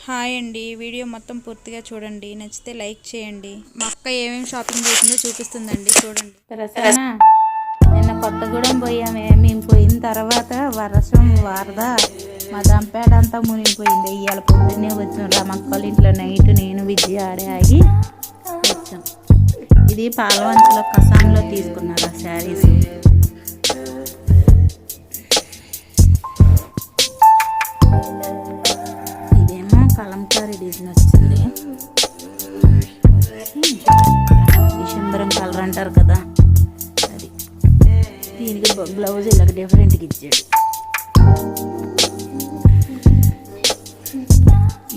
Hi అండి, video మొత్తం పూర్తిగా చూడండి. నచ్చితే లైక్ చేయండి. మా అక్క ఏమేమి షాపింగ్ చేసిందో చూపిస్తుందండి, చూడండి. ప్రసన్న నిన్న కొత్తగూడెం పోయామే. మేము పోయిన తర్వాత వర్షం వారద మా దంపేట అంతా మునిగిపోయింది. ఇవాళ పొద్దున్నే వచ్చాం. రమక్కల ఇంట్లో నైట్ నేను విద్య ఆడే ఆగి వచ్చాం. ఇది పాలవంచలో కసాంలో తీసుకున్నారు ఆ శారీస్. ఇదేమో కలంకారీ డిజైన్ వచ్చింది. డిసెంబరం కలర్ అంటారు కదా, అది. దీనికి బ్లౌజ్ ఇలాగ డిఫరెంట్గా ఇచ్చాడు.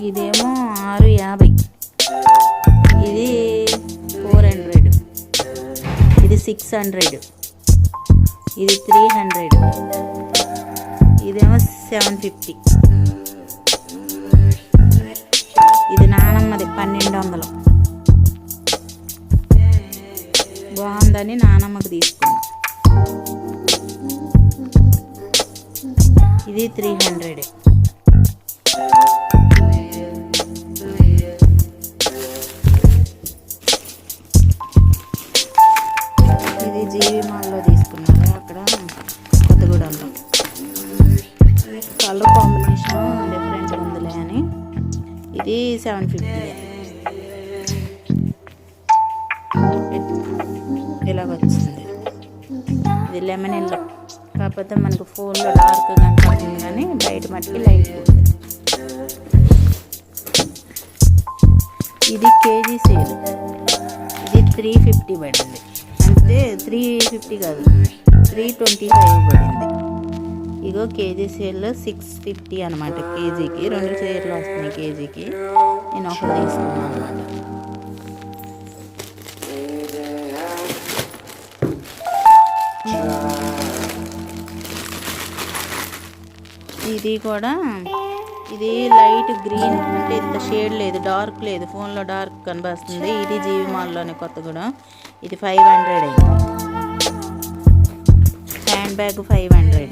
ఇదేమో 650, ఇది 400, ఇది 600, ఇది 300, ఇదేమో 750. ఇది నానమ్మది 1200. బాగుందని నానమ్మకి తీసుకున్నా. ఇది 300. ఇది జీవి మాల్లో తీసుకున్నారు, అక్కడ కొత్తగూడెంలో. కలర్ కాంబినేషన్ డిఫరెంట్ ఉందిలే అని. ఇది 750. ఇలాగ వచ్చింది. ఇది లెమన్ ఎల్లో, కాకపోతే మనకు ఫోన్లో డార్క్ కనపడుతుంది కానీ బయట మట్టికి లైట్ ఉంది. ఇది కేజీ సేల్. ఇది 350 పడింది. అంటే 350 కాదు, 325 పడింది. ఇగో కేజీ సేల్లో 650 అనమాట. కేజీకి 2 చీరలు వస్తున్నాయి. కేజీకి నేను ఒకటి తీసుకున్నాను అనమాట. ఇది కూడా, ఇది లైట్ గ్రీన్, అంటే ఇంత షేడ్ లేదు, డార్క్ లేదు, ఫోన్లో డార్క్ కనిపిస్తుంది. ఇది జీవి మాల్లోనే కొత్తగూడెం. ఇది 500 అయింది. Handbag 500.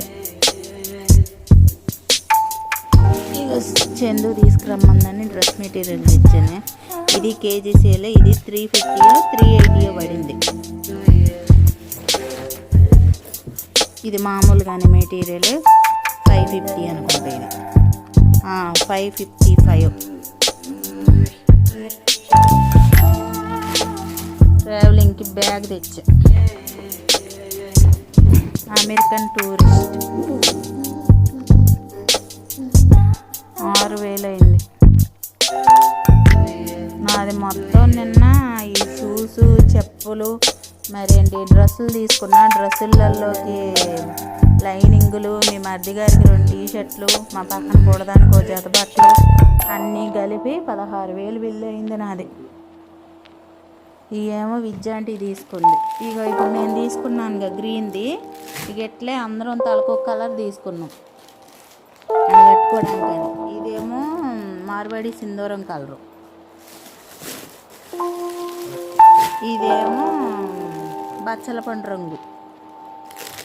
చందు తీసుకురమ్మందని డ్రెస్ మెటీరియల్ ఇచ్చాను. ఇది కేజీ సేల్. ఇది 350 380 పడింది. ఇది మామూలుగానే మెటీరియల్ 550 అనుకుంటా. ఇది 555. ట్రావెలింగ్కి బ్యాగ్ తెచ్చా. అమెరికన్ టూరిస్ట్ 6000 అయింది. నాది మొత్తం నిన్న ఈ షూస్, చెప్పులు, మరేంటి డ్రెస్సులు తీసుకున్నా. డ్రెస్సులలోకి లైనింగులు, మీ మరిది గారికి 2 టీషర్ట్లు, మా పక్కన కూడదానికి 1 జత బట్టలు అన్నీ కలిపి 16,000 బిల్లు అయింది నాది. ఇవేమో విద్యాంటి తీసుకుంది. ఇక ఇప్పుడు నేను తీసుకున్నాను గ్రీన్ది. ఇక ఎట్లే అందరం తలకు కలర్ తీసుకున్నాం అది కట్టుకోవడానికి. ఇదేమో మార్వాడి సింధూరం కలరు, ఇదేమో బచ్చల పండు రంగు.